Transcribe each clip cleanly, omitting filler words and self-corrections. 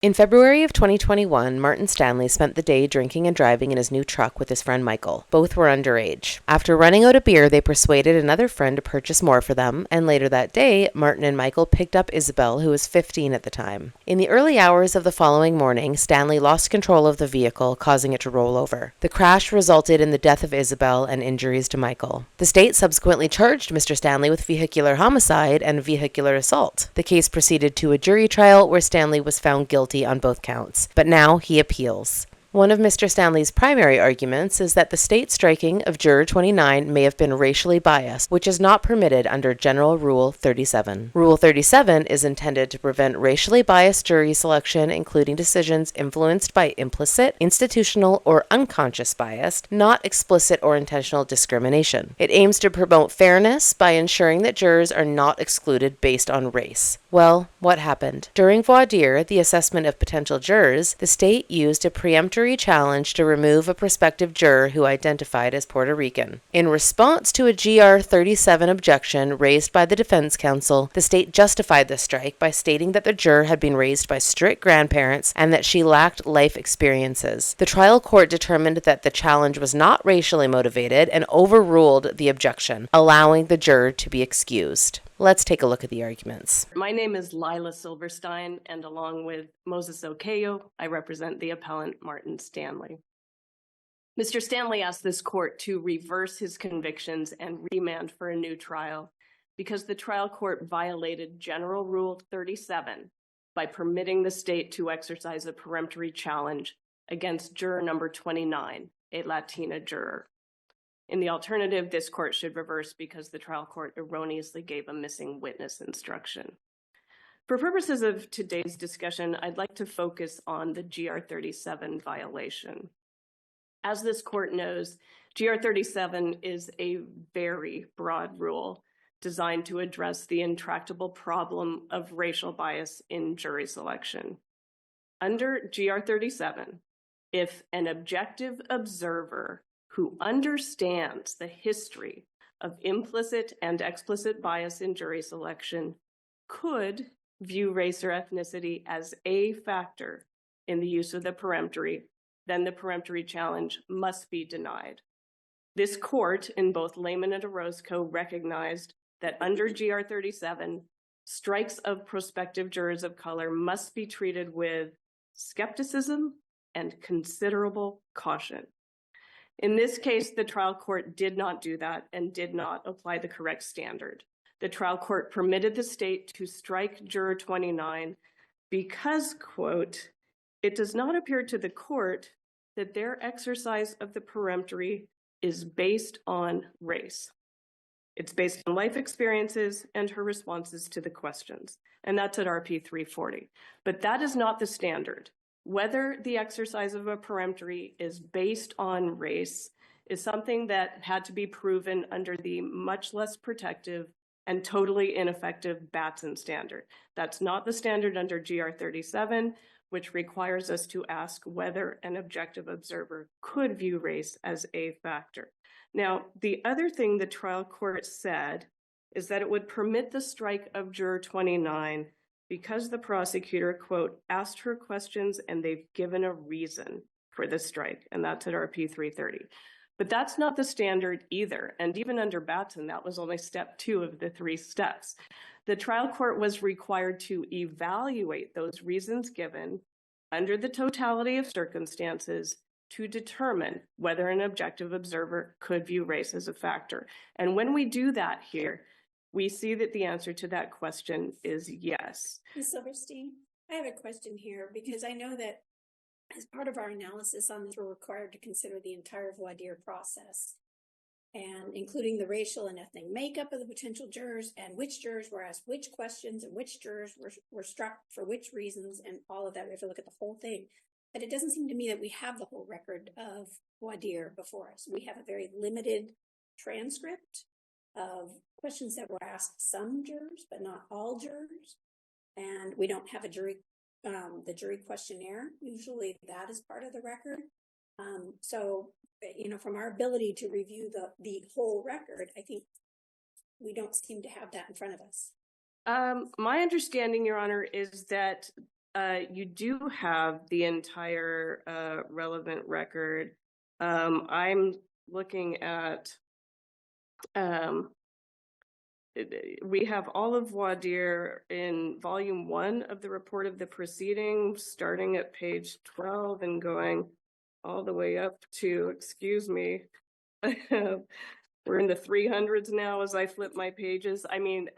In February of 2021, Martin Stanley spent the day drinking and driving in his new truck with his friend Michael. Both were underage. After running out of beer, they persuaded another friend to purchase more for them, and later that day, Martin and Michael picked up Isabel, who was 15 at the time. In the early hours of the following morning, Stanley lost control of the vehicle, causing it to roll over. The crash resulted in the death of Isabel and injuries to Michael. The state subsequently charged Mr. Stanley with vehicular homicide and vehicular assault. The case proceeded to a jury trial where Stanley was found guilty on both counts, but now he appeals. One of Mr. Stanley's primary arguments is that the state striking of Juror 29 may have been racially biased, which is not permitted under General Rule 37. Rule 37 is intended to prevent racially biased jury selection, including decisions influenced by implicit, institutional, or unconscious bias, not explicit or intentional discrimination. It aims to promote fairness by ensuring that jurors are not excluded based on race. Well, what happened? During voir dire, the assessment of potential jurors, the state used a preemptory challenge to remove a prospective juror who identified as Puerto Rican. In response to a GR 37 objection raised by the defense counsel, the state justified the strike by stating that the juror had been raised by strict grandparents and that she lacked life experiences. The trial court determined that the challenge was not racially motivated and overruled the objection, allowing the juror to be excused. Let's take a look at the arguments. My name is Lila Silverstein, and along with Moses Okeyo, I represent the appellant Martin Stanley. Mr. Stanley asked this court to reverse his convictions and remand for a new trial because the trial court violated General Rule 37 by permitting the state to exercise a peremptory challenge against juror number 29, a Latina juror. In the alternative, this court should reverse because the trial court erroneously gave a missing witness instruction. For purposes of today's discussion, I'd like to focus on the GR 37 violation. As this court knows, GR 37 is a very broad rule designed to address the intractable problem of racial bias in jury selection. Under GR 37, if an objective observer who understands the history of implicit and explicit bias in jury selection could view race or ethnicity as a factor in the use of the peremptory, then the peremptory challenge must be denied. This court, in both Lehman and Orozco, recognized that under GR 37, strikes of prospective jurors of color must be treated with skepticism and considerable caution. In this case, the trial court did not do that and did not apply the correct standard. The trial court permitted the state to strike juror 29 because, quote, it does not appear to the court that their exercise of the peremptory is based on race. It's based on life experiences and her responses to the questions. And that's at RP 340. But that is not the standard. Whether the exercise of a peremptory is based on race is something that had to be proven under the much less protective and totally ineffective Batson standard. That's not the standard under GR 37, which requires us to ask whether an objective observer could view race as a factor. Now, the other thing the trial court said is that it would permit the strike of juror 29 because the prosecutor, quote, asked her questions and they've given a reason for the strike, and that's at RP 330. But that's not the standard either, and even under Batson, that was only step 2 of the 3 steps. The trial court was required to evaluate those reasons given under the totality of circumstances to determine whether an objective observer could view race as a factor. And when we do that here, we see that the answer to that question is yes. Ms. Silverstein, I have a question here because I know that as part of our analysis on this, we're required to consider the entire voir dire process, and including the racial and ethnic makeup of the potential jurors and which jurors were asked which questions and which jurors were struck for which reasons and all of that. We have to look at the whole thing. But it doesn't seem to me that we have the whole record of voir dire before us. We have a very limited transcript of questions that were asked some jurors, but not all jurors. And we don't have a jury, the jury questionnaire. Usually that is part of the record. So, from our ability to review the whole record, I think we don't seem to have that in front of us. My understanding, Your Honor, is that You do have the entire relevant record. I'm looking at, we have all of voir dire in volume 1 of the report of the proceedings, starting at page 12 and going all the way up to, excuse me, we're in the 300s now as I flip my pages. I mean,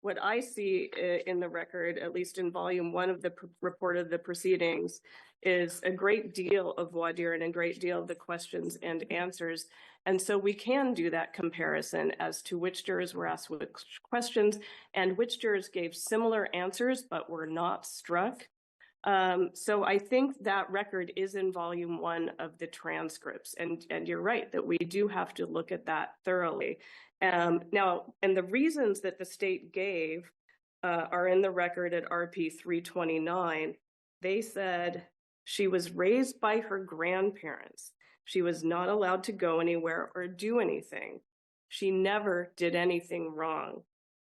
what I see in the record, at least in volume 1 of the report of the proceedings, is a great deal of voir dire and a great deal of the questions and answers. And so we can do that comparison as to which jurors were asked which questions and which jurors gave similar answers but were not struck. So I think that record is in volume 1 of the transcripts, and you're right that we do have to look at that thoroughly. Now, and the reasons that the state gave are in the record at RP 329. They said she was raised by her grandparents. She was not allowed to go anywhere or do anything. She never did anything wrong.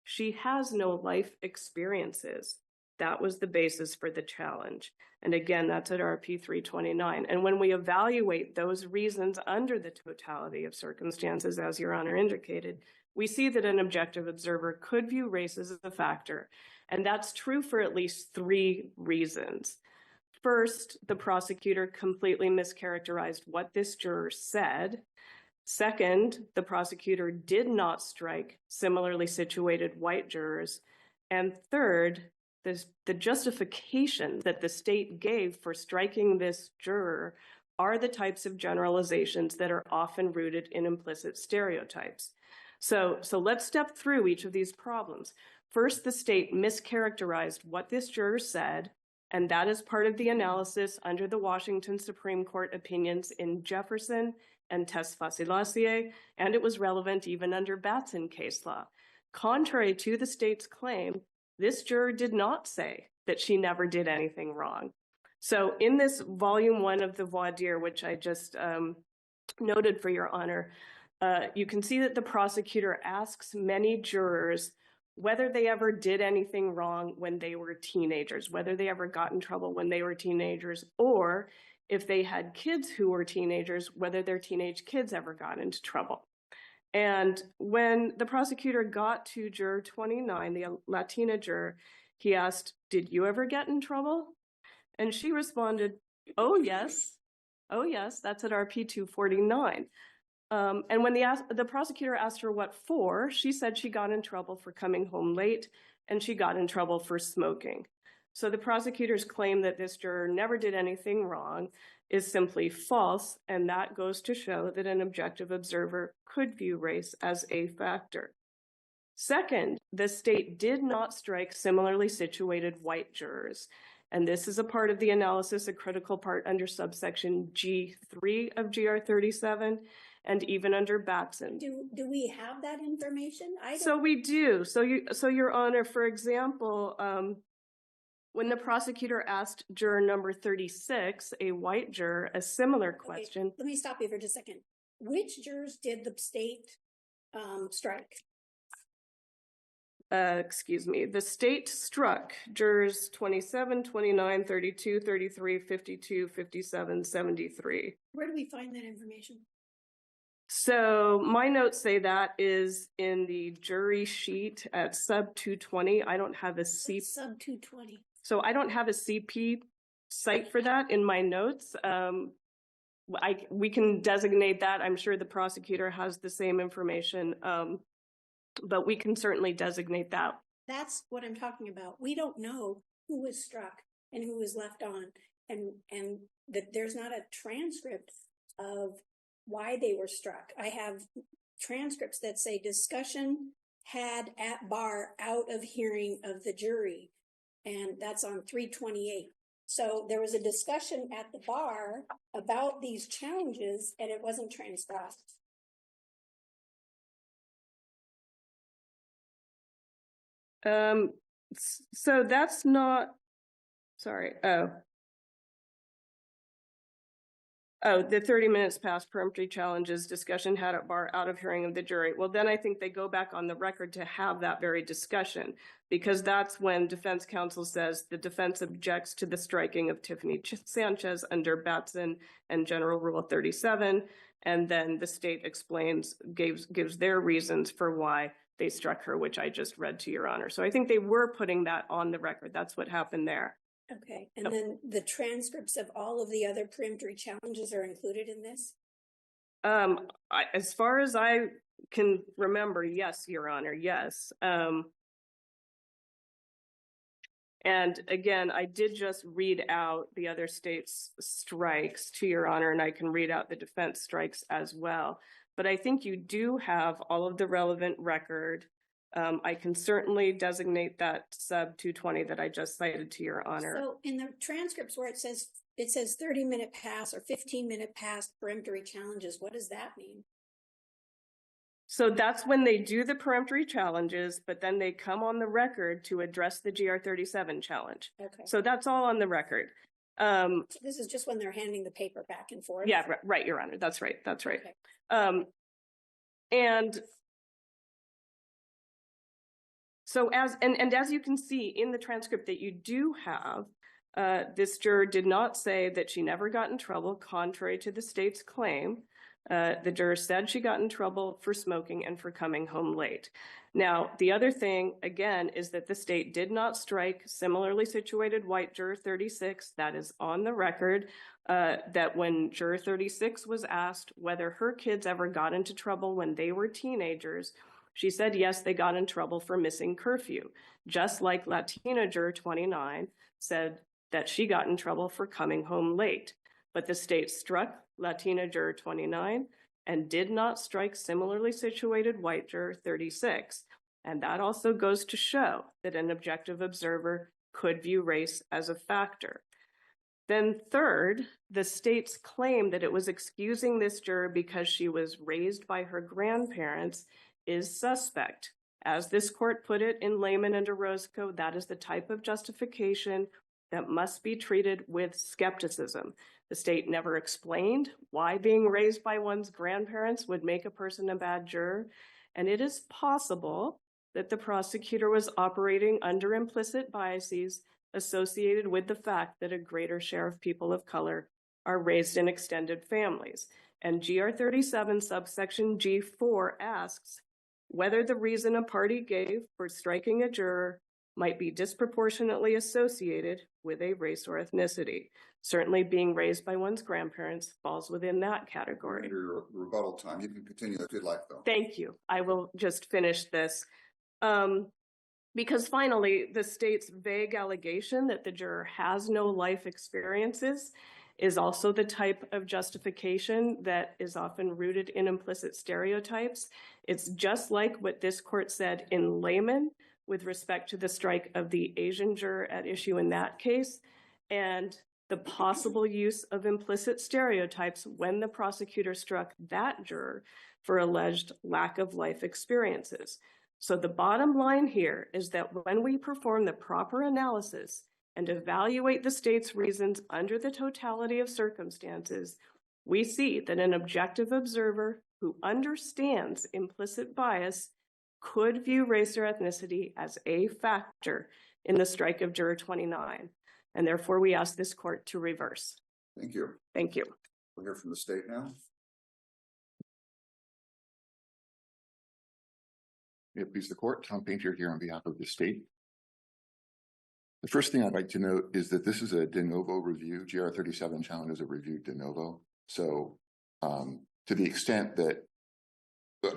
She has no life experiences. That was the basis for the challenge. And again, that's at RP 329. And when we evaluate those reasons under the totality of circumstances, as Your Honor indicated, we see that an objective observer could view race as a factor. And that's true for at least 3 reasons. First, the prosecutor completely mischaracterized what this juror said. Second, the prosecutor did not strike similarly situated white jurors. And third, the justification that the state gave for striking this juror are the types of generalizations that are often rooted in implicit stereotypes. So let's step through each of these problems. First, the state mischaracterized what this juror said, and that is part of the analysis under the Washington Supreme Court opinions in Jefferson and Tess Facilasier, and it was relevant even under Batson case law. Contrary to the state's claim, this juror did not say that she never did anything wrong. So in this volume 1 of the voir dire, which I just noted for Your Honor, you can see that the prosecutor asks many jurors whether they ever did anything wrong when they were teenagers, whether they ever got in trouble when they were teenagers, or if they had kids who were teenagers, whether their teenage kids ever got into trouble. And when the prosecutor got to juror 29, the Latina juror, he asked, "Did you ever get in trouble?" And she responded, "Oh, yes. Oh, yes, that's at RP 249. And when the prosecutor asked her what for, she said she got in trouble for coming home late and she got in trouble for smoking. So the prosecutor's claim that this juror never did anything wrong is simply false, and that goes to show that an objective observer could view race as a factor. Second, the state did not strike similarly situated white jurors, and this is a part of the analysis, a critical part under subsection G3 of GR 37, and even under Batson. Do we have that information? So we do. So Your Honor, for example, when the prosecutor asked juror number 36, a white juror, a similar question. Okay, let me stop you for just a second. Which jurors did the state strike? Excuse me. The state struck jurors 27, 29, 32, 33, 52, 57, 73. Where do we find that information? So my notes say that is in the jury sheet at sub 220. I don't have a C. Sub 220. So I don't have a CP site for that in my notes. We can designate that. I'm sure the prosecutor has the same information, but we can certainly designate that. That's what I'm talking about. We don't know who was struck and who was left on, and that there's not a transcript of why they were struck. I have transcripts that say discussion had at bar out of hearing of the jury, and that's on 328. So there was a discussion at the bar about these challenges, and it wasn't transcribed. So that's not, sorry. Oh, Oh, the 30 minutes past peremptory challenges discussion had at bar out of hearing of the jury. Well, then I think they go back on the record to have that very discussion, because that's when defense counsel says the defense objects to the striking of Tiffany Sanchez under Batson and General Rule 37. And then the state explains, gives their reasons for why they struck her, which I just read to Your Honor. So I think they were putting that on the record. That's what happened there. Okay, and then the transcripts of all of the other peremptory challenges are included in this? As far as I can remember, yes, Your Honor, yes. And again, I did just read out the other states' strikes to Your Honor, and I can read out the defense strikes as well. But I think you do have all of the relevant record. I can certainly designate that sub 220 that I just cited to Your Honor. So in the transcripts where it says 30-minute pass or 15-minute pass peremptory challenges, what does that mean? So that's when they do the peremptory challenges, but then they come on the record to address the GR 37 challenge. Okay. So that's all on the record. So this is just when they're handing the paper back and forth? Yeah, right, Your Honor. That's right. That's right. Okay. And so as you can see in the transcript that you do have, this juror did not say that she never got in trouble, contrary to the state's claim. The juror said she got in trouble for smoking and for coming home late. Now, the other thing, again, is that the state did not strike similarly situated white juror 36. That is on the record, that when juror 36 was asked whether her kids ever got into trouble when they were teenagers, she said, yes, they got in trouble for missing curfew, just like Latina juror 29 said that she got in trouble for coming home late. But the state struck Latina juror 29 and did not strike similarly situated white juror 36. And that also goes to show that an objective observer could view race as a factor. Then third, the state's claim that it was excusing this juror because she was raised by her grandparents is suspect. As this court put it in Lehman and Orozco, that is the type of justification that must be treated with skepticism. The state never explained why being raised by one's grandparents would make a person a bad juror, and it is possible that the prosecutor was operating under implicit biases associated with the fact that a greater share of people of color are raised in extended families. And GR 37 subsection G4 asks whether the reason a party gave for striking a juror might be disproportionately associated with a race or ethnicity. Certainly being raised by one's grandparents falls within that category. Your rebuttal time. You can continue if you'd like, though. Thank you. I will just finish this. Because finally, the state's vague allegation that the juror has no life experiences is also the type of justification that is often rooted in implicit stereotypes. It's just like what this court said in Lehman with respect to the strike of the Asian juror at issue in that case, and the possible use of implicit stereotypes when the prosecutor struck that juror for alleged lack of life experiences. So the bottom line here is that when we perform the proper analysis and evaluate the state's reasons under the totality of circumstances, we see that an objective observer who understands implicit bias could view race or ethnicity as a factor in the strike of juror 29. And therefore, we ask this court to reverse. Thank you. Thank you. We'll hear from the state now. May it please the court, Tom Painter here on behalf of the state. The first thing I'd like to note is that this is a de novo review. GR 37 challenge is a review de novo. So to the extent that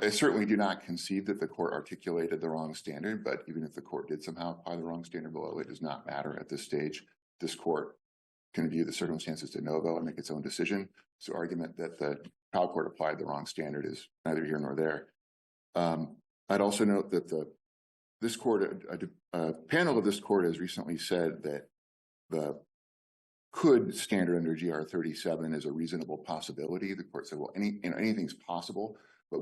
I certainly do not concede that the court articulated the wrong standard, but even if the court did somehow apply the wrong standard below, it does not matter at this stage. This court can view the circumstances de novo and make its own decision. So argument that the trial court applied the wrong standard is neither here nor there. I'd also note that a panel of this court has recently said that the could standard under GR 37 is a reasonable possibility. The court said, well, anything's possible, but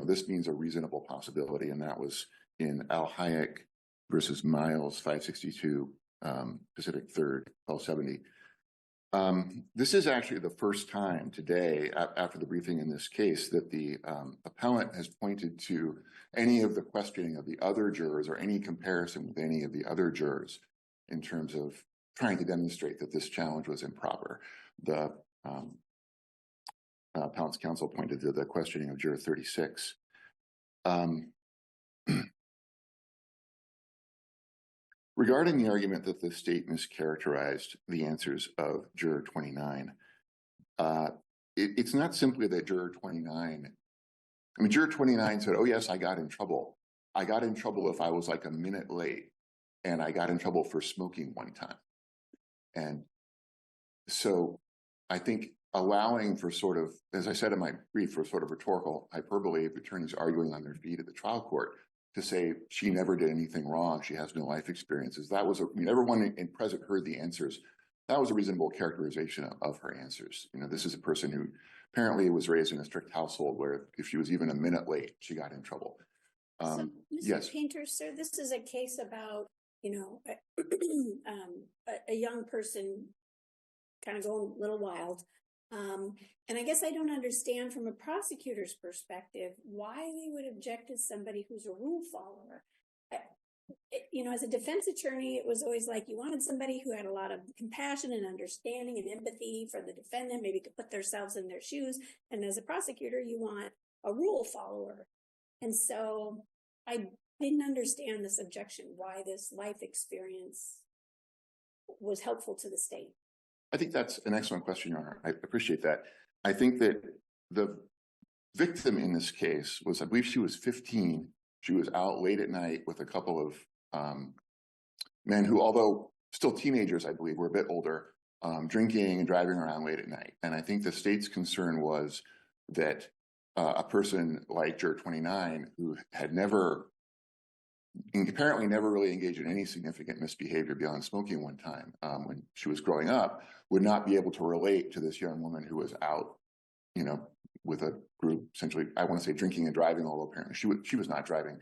this means a reasonable possibility, and that was in Al Hayek versus Miles 562 Pacific 3rd 1270. This is actually the first time today, after the briefing in this case, that the appellant has pointed to any of the questioning of the other jurors or any comparison with any of the other jurors in terms of trying to demonstrate that this challenge was improper. The appellant's counsel pointed to the questioning of juror 36. Regarding the argument that the state mischaracterized the answers of juror 29, it's not simply that juror 29, juror 29 said, oh yes, I got in trouble. I got in trouble if I was like a minute late, and I got in trouble for smoking one time. And so I think allowing for sort of, as I said in my brief, for sort of rhetorical hyperbole of attorneys arguing on their feet at the trial court to say she never did anything wrong, she has no life experiences. That was, everyone in present heard the answers. That was a reasonable characterization of her answers. This is a person who apparently was raised in a strict household where if she was even a minute late, she got in trouble. So, Mr. Yes. Painter, sir, this is a case about, a young person kind of going a little wild. And I guess I don't understand from a prosecutor's perspective why they would object to somebody who's a rule follower. As a defense attorney, it was always like you wanted somebody who had a lot of compassion and understanding and empathy for the defendant, maybe could put themselves in their shoes. And as a prosecutor, you want a rule follower. And so I didn't understand this objection, why this life experience was helpful to the state. I think that's an excellent question, Your Honor. I appreciate that. I think that the victim in this case was, I believe she was 15. She was out late at night with a couple of men who, although still teenagers, I believe, were a bit older, drinking and driving around late at night. And I think the state's concern was that a person like Juror 29, who had apparently never really engaged in any significant misbehavior beyond smoking one time when she was growing up, would not be able to relate to this young woman who was out, with a group, essentially, I want to say drinking and driving, although apparently she was not driving,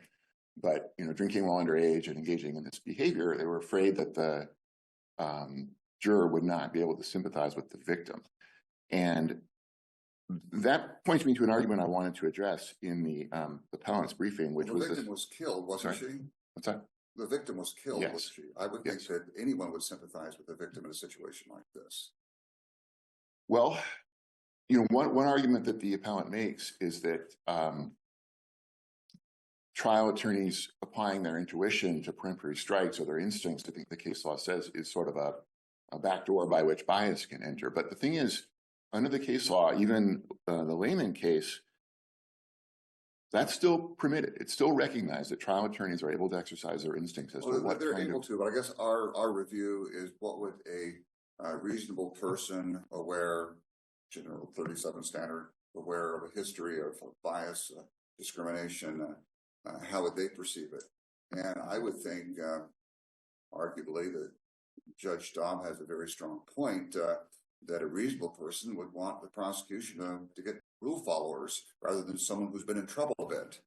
but, drinking while underage and engaging in this behavior. They were afraid that the juror would not be able to sympathize with the victim. And that points me to an argument I wanted to address in the appellant's briefing, which was the victim was killed, wasn't she? What's that? The victim was killed, Yes. wasn't she? I would think that anyone would sympathize with the victim in a situation like this. Well, one argument that the appellant makes is that trial attorneys applying their intuition to peremptory strikes or their instincts, I think the case law says, is sort of a backdoor by which bias can enter. But the thing is, under the case law, even the Layman case, that's still permitted. It's still recognized that trial attorneys are able to exercise their instincts as to what they're able to, but I guess our review is what would a reasonable person aware, general 37 standard, aware of a history of bias, discrimination, how would they perceive it? And I would think, arguably, that Judge Staub has a very strong point that a reasonable person would want the prosecution to get rule followers rather than someone who's been in trouble a bit.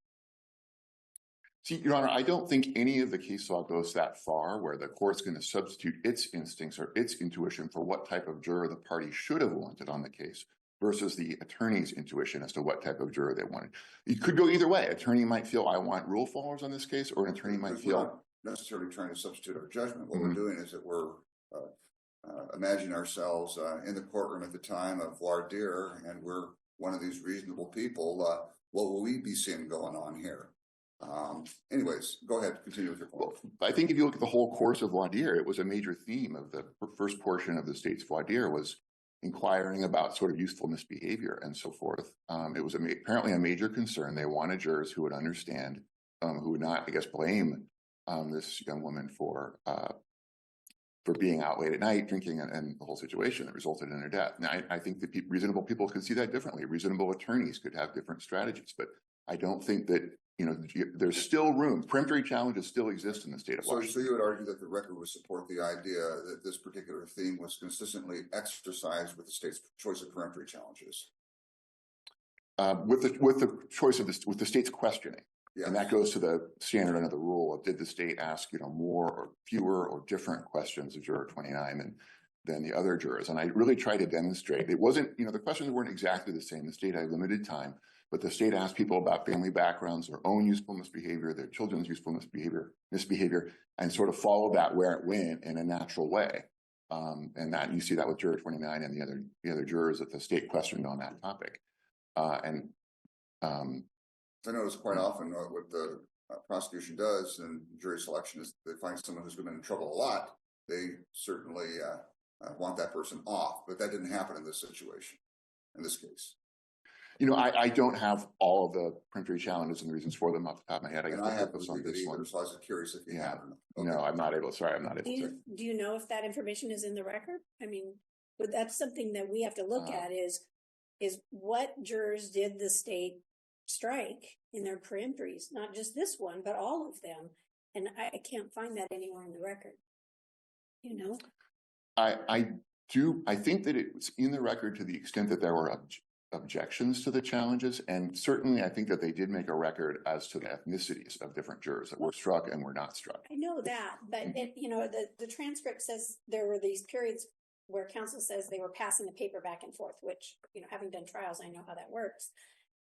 See, Your Honor, I don't think any of the case law goes that far where the court's going to substitute its instincts or its intuition for what type of juror the party should have wanted on the case versus the attorney's intuition as to what type of juror they wanted. It could go either way. Attorney might feel, I want rule followers on this case, or an attorney might feel... We're not necessarily trying to substitute our judgment. What we're doing is that we're imagine ourselves in the courtroom at the time of voir dire, and we're one of these reasonable people. What will we be seeing going on here? Anyways, go ahead, continue with your point. Well, I think if you look at the whole course of voir dire, it was a major theme of the first portion of the state's voir dire was inquiring about sort of youthful misbehavior and so forth. It was apparently a major concern. They wanted jurors who would understand, who would not, I guess, blame this young woman for being out late at night, drinking, and the whole situation that resulted in her death. Now, I think that reasonable people could see that differently. Reasonable attorneys could have different strategies, but I don't think that, there's still room. Peremptory challenges still exist in the state of Washington. So you would argue that the record would support the idea that this particular theme was consistently exercised with the state's choice of peremptory challenges? With the choice of with the state's questioning. Yes. And that goes to the standard under the rule of, did the state ask, more or fewer or different questions of Juror 29? And than the other jurors. And I really tried to demonstrate, it wasn't, the questions weren't exactly the same. The state had limited time, but the state asked people about family backgrounds, their own usefulness behavior, their children's usefulness misbehavior, and sort of followed that where it went in a natural way. And that you see that with juror 29 and the other jurors that the state questioned on that topic. I notice quite often what the prosecution does in jury selection is they find someone who's been in trouble a lot. They certainly want that person off, but that didn't happen in this situation, in this case. I don't have all of the peremptory challenges and the reasons for them off the top of my head. I haven't reviewed it either, so I was curious if you have. Okay. No, I'm not able. Sorry, I'm not able to. Do you know if that information is in the record? I mean, but that's something that we have to look at is what jurors did the state strike in their peremptories? Not just this one, but all of them. And I can't find that anywhere in the record. I think that it was in the record to the extent that there were objections to the challenges, and certainly I think that they did make a record as to the ethnicities of different jurors that were struck and were not struck. I know that, but the transcript says there were these periods where counsel says they were passing the paper back and forth, which, having done trials, I know how that works.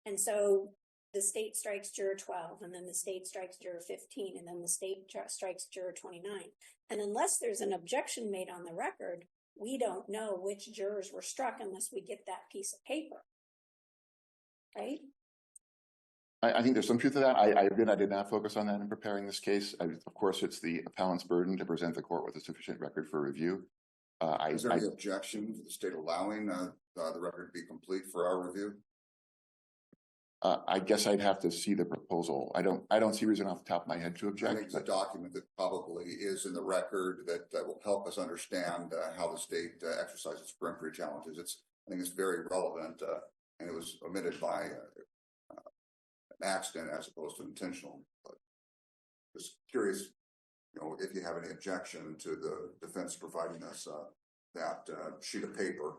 And so the state strikes juror 12, and then the state strikes juror 15, and then the state strikes juror 29. And unless there's an objection made on the record, we don't know which jurors were struck unless we get that piece of paper. Right? I think there's some truth to that. I did not focus on that in preparing this case. Of course, it's the appellant's burden to present the court with a sufficient record for review. Is there any objection to the state allowing the record to be complete for our review? I guess I'd have to see the proposal. I don't see reason off the top of my head to object. I think it's a document that probably is in the record that will help us understand how the state exercises peremptory challenges. I think it's very relevant, and it was omitted by an accident as opposed to intentional. But just curious, if you have any objection to the defense providing us that sheet of paper.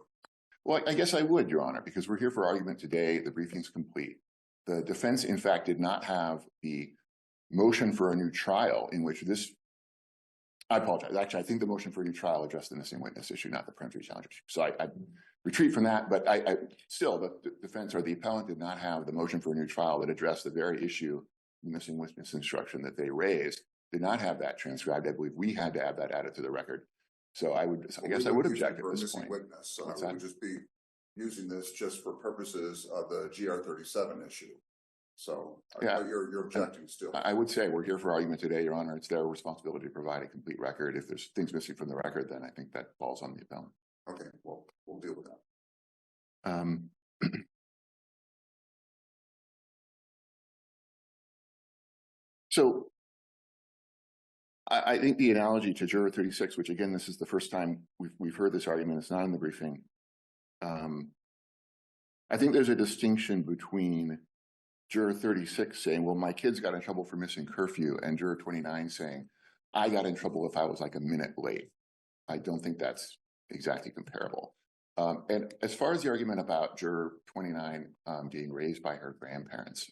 Well, I guess I would, Your Honor, because we're here for argument today. The briefing's complete. The defense, in fact, did not have the motion for a new trial in which this. I apologize. Actually, I think the motion for a new trial addressed the missing witness issue, not the peremptory challenge issue. So I retreat from that, but I still, the defense or the appellant did not have the motion for a new trial that addressed the very issue, missing witness instruction that they raised, did not have that transcribed. I believe we had to have that added to the record. So I guess I would object at this point. Witness, so I would just be using this just for purposes of the GR 37 issue. So yeah, you're objecting still. I would say we're here for argument today, Your Honor. It's their responsibility to provide a complete record. If there's things missing from the record, then I think that falls on the appellant. Okay, well, we'll deal with that. So I think the analogy to Juror 36, which again, this is the first time we've heard this argument, it's not in the briefing. I think there's a distinction between Juror 36 saying, well, my kids got in trouble for missing curfew, and Juror 29 saying, I got in trouble if I was like a minute late. I don't think that's exactly comparable. And as far as the argument about Juror 29 being raised by her grandparents,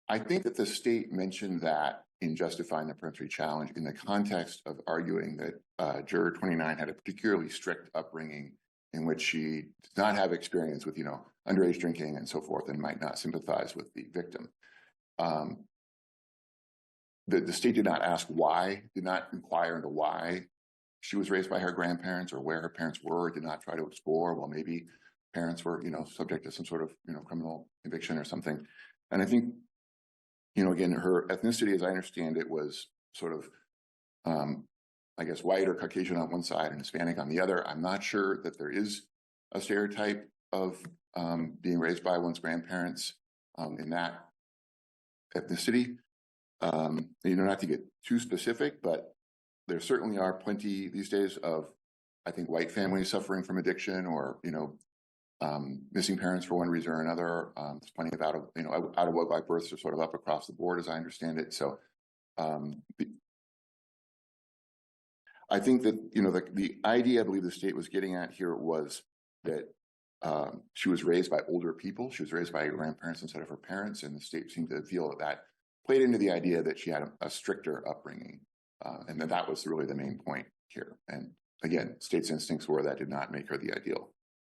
I think that the state mentioned that in justifying the peremptory challenge in the context of arguing that Juror 29 had a particularly strict upbringing in which she did not have experience with, underage drinking and so forth, and might not sympathize with the victim. The state did not ask why, did not inquire into why she was raised by her grandparents or where her parents were, did not try to explore, well, maybe parents were, subject to some sort of, criminal conviction or something. And I think, again, her ethnicity, as I understand it, was sort of, I guess, white or Caucasian on one side and Hispanic on the other. I'm not sure that there is a stereotype of being raised by one's grandparents in that ethnicity. Not to get too specific, but there certainly are plenty these days of, I think, white families suffering from addiction or, missing parents for one reason or another. There's plenty of out of wedlock births are sort of up across the board, as I understand it. So I think that, the idea I believe the state was getting at here was that she was raised by older people. She was raised by her grandparents instead of her parents. And the state seemed to feel that played into the idea that she had a stricter upbringing. And that was really the main point here. And again, state's instincts were that did not make her the ideal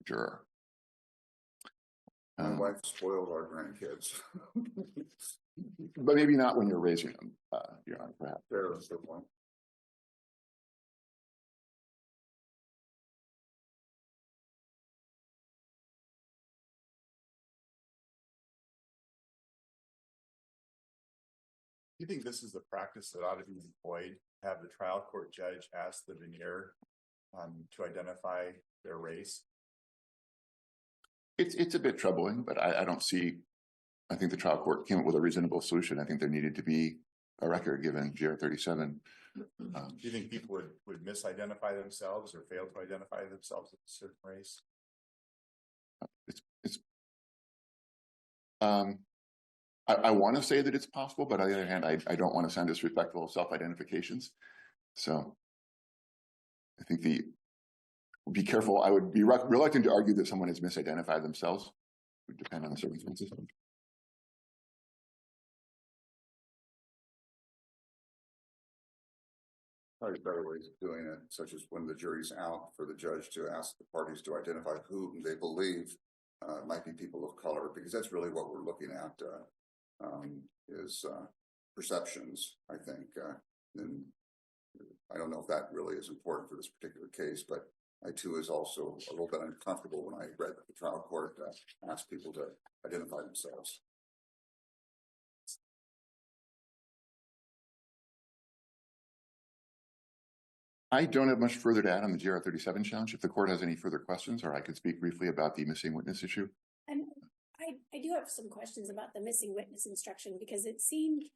juror. My wife spoiled our grandkids. But maybe not when you're raising them, Your Honor, perhaps. Fair, that's the point. Do you think this is the practice that ought to be employed? Have the trial court judge ask the veneer to identify their race? It's a bit troubling, but I don't see. I think the trial court came up with a reasonable solution. I think there needed to be a record given GR 37. Do you think people would misidentify themselves or fail to identify themselves as a certain race? I want to say that it's possible, but on the other hand, I don't want to sound disrespectful of self-identifications. So I think be careful. I would be reluctant to argue that someone has misidentified themselves. It would depend on the circumstances. Probably better ways of doing it, such as when the jury's out, for the judge to ask the parties to identify who they believe might be people of color, because that's really what we're looking at is perceptions, I think. And I don't know if that really is important for this particular case, but I too is also a little bit uncomfortable when I read that the trial court asked people to identify themselves. I don't have much further to add on the GR 37 challenge. If the court has any further questions, or I could speak briefly about the missing witness issue. And I do have some questions about the missing witness instruction, because it seemed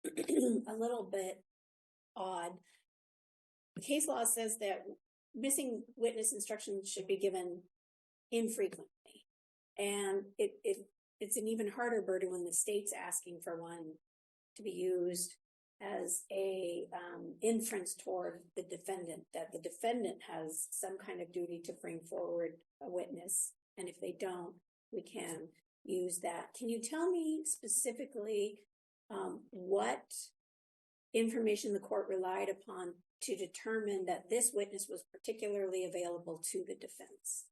a little bit odd. The case law says that missing witness instructions should be given infrequently. And it's an even harder burden when the state's asking for one to be used as a inference toward the defendant, that the defendant has some kind of duty to bring forward a witness. And if they don't, we can use that. Can you tell me specifically what information the court relied upon to determine that this witness was particularly available to the defense?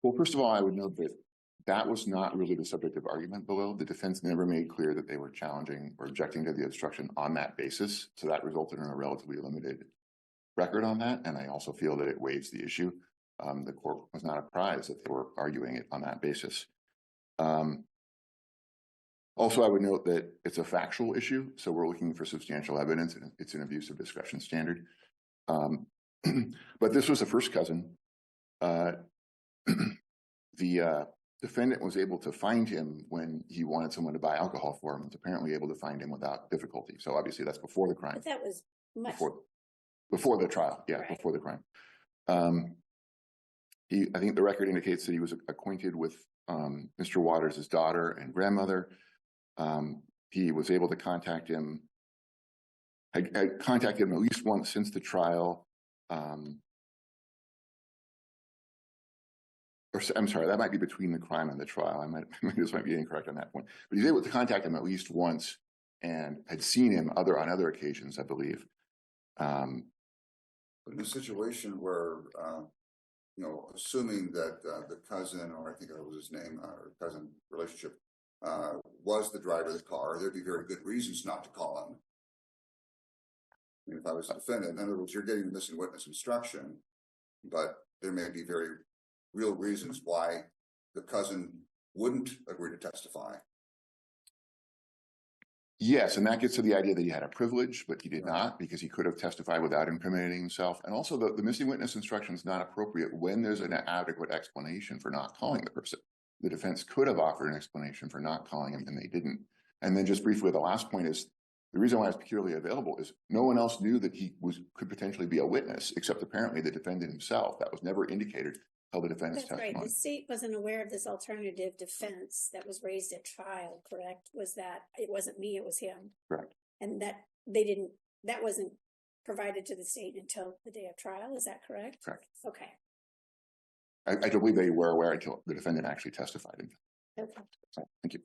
Well, first of all, I would note that that was not really the subject of argument below. The defense never made clear that they were challenging or objecting to the instruction on that basis. So that resulted in a relatively limited record on that. And I also feel that it waives the issue. The court was not apprised that they were arguing it on that basis. Also, I would note that it's a factual issue. So we're looking for substantial evidence, and it's an abuse of discretion standard. But this was a first cousin. The defendant was able to find him when he wanted someone to buy alcohol for him. Was apparently able to find him without difficulty. So obviously that's before the crime. But that was much before the trial. Yeah, right. Before the crime. I think the record indicates that he was acquainted with Mr. Waters' daughter and grandmother. He was able to contact him. I contacted him at least once since the trial. Or I'm sorry, that might be between the crime and the trial. This might be incorrect on that point. But he's able to contact him at least once and had seen him on other occasions, I believe. But in a situation where, assuming that the cousin, or I think that was his name, or cousin relationship, was the driver of the car, there'd be very good reasons not to call him. I mean, if I was a defendant, in other words, you're getting the missing witness instruction, but there may be very real reasons why the cousin wouldn't agree to testify. Yes, and that gets to the idea that he had a privilege, but he did not, because he could have testified without incriminating himself. And also the missing witness instruction is not appropriate when there's an adequate explanation for not calling the person. The defense could have offered an explanation for not calling him, and they didn't. And then just briefly, the last point is, the reason why it's peculiarly available is no one else knew that he could potentially be a witness, except apparently the defendant himself. That was never indicated until the defendant's testimony. Right. The state wasn't aware of this alternative defense that was raised at trial, correct? Was that it wasn't me, it was him. Correct. And that wasn't provided to the state until the day of trial. Is that correct? Correct. Okay. I don't believe they were aware until the defendant actually testified. Okay. Thank you.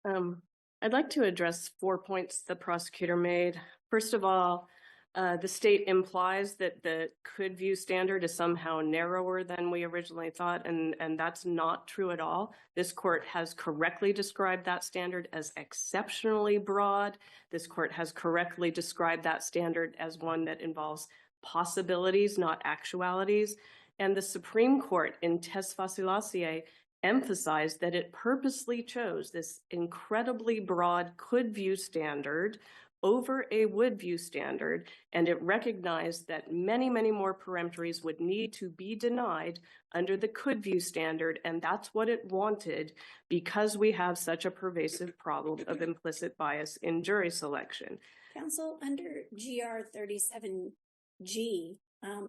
I'd like to address 4 points the prosecutor made. First of all, the state implies that the could view standard is somehow narrower than we originally thought, and that's not true at all. This court has correctly described that standard as exceptionally broad. This court has correctly described that standard as one that involves possibilities, not actualities. And the Supreme Court in Tes Facilatiae emphasized that it purposely chose this incredibly broad could view standard over a would view standard, and it recognized that many, many more peremptories would need to be denied under the could view standard, and that's what it wanted because we have such a pervasive problem of implicit bias in jury selection. Counsel, under GR 37G,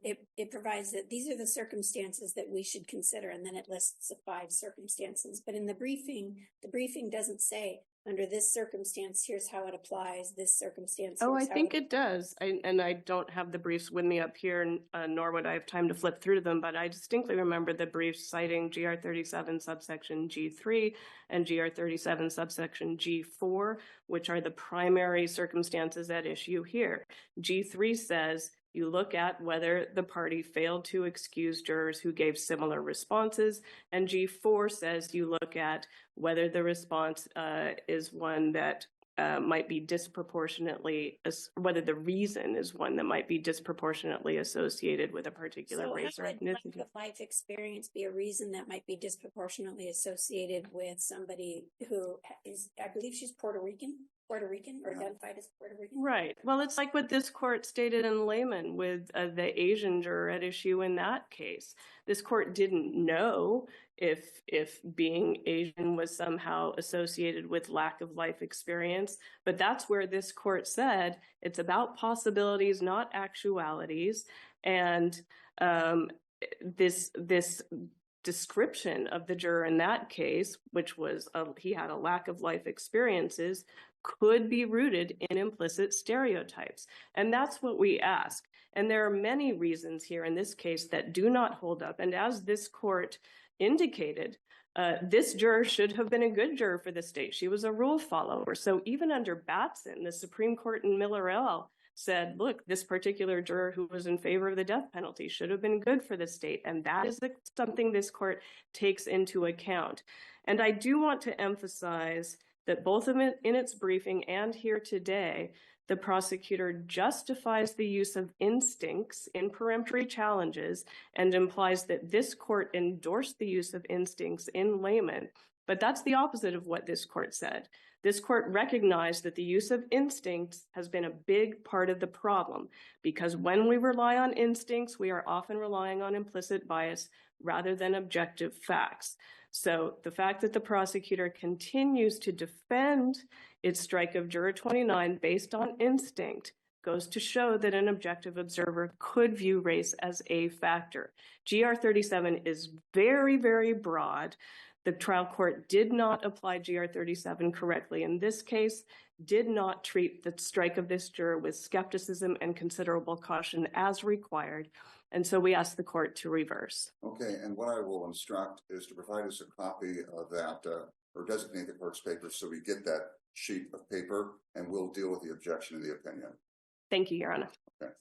it provides that these are the circumstances that we should consider, and then it lists the 5 circumstances. But in the briefing doesn't say, under this circumstance, here's how it applies, this circumstance. Oh, I think it does. And I don't have the briefs with me up here, nor would I have time to flip through them, but I distinctly remember the briefs citing GR 37 subsection G3 and GR 37 subsection G4, which are the primary circumstances at issue here. G3 says, you look at whether the party failed to excuse jurors who gave similar responses, and G4 says you look at whether the response is one that might be disproportionately, whether the reason is one that might be disproportionately associated with a particular race or ethnicity. So how would life experience be a reason that might be disproportionately associated with somebody who is, I believe she's Puerto Rican or identified as Puerto Rican? Right. Well, it's like what this court stated in Lehman with the Asian juror at issue in that case. This court didn't know if being Asian was somehow associated with lack of life experience, but that's where this court said it's about possibilities, not actualities. And this description of the juror in that case, which was he had a lack of life experiences, could be rooted in implicit stereotypes. And that's what we ask. And there are many reasons here in this case that do not hold up. And as this court indicated, this juror should have been a good juror for the state. She was a rule follower. So even under Batson, the Supreme Court in Miller said, look, this particular juror who was in favor of the death penalty should have been good for the state. And that is something this court takes into account. And I do want to emphasize that both in its briefing and here today, the prosecutor justifies the use of instincts in peremptory challenges and implies that this court endorsed the use of instincts in Lehman. But that's the opposite of what this court said. This court recognized that the use of instincts has been a big part of the problem, because when we rely on instincts, we are often relying on implicit bias rather than objective facts. So the fact that the prosecutor continues to defend its strike of juror 29 based on instinct goes to show that an objective observer could view race as a factor. GR 37 is very, very broad. The trial court did not apply GR 37 correctly in this case, did not treat the strike of this juror with skepticism and considerable caution as required. And so we ask the court to reverse. Okay, and what I will instruct is to provide us a copy of that or designate the court's paper so we get that sheet of paper and we'll deal with the objection to the opinion. Thank you, Your Honor. Okay.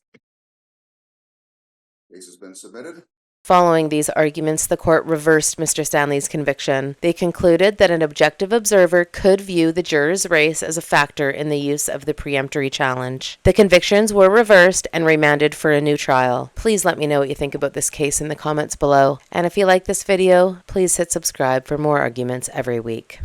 Case has been submitted. Following these arguments, the court reversed Mr. Stanley's conviction. They concluded that an objective observer could view the juror's race as a factor in the use of the preemptory challenge. The convictions were reversed and remanded for a new trial. Please let me know what you think about this case in the comments below. And if you like this video, please hit subscribe for more arguments every week.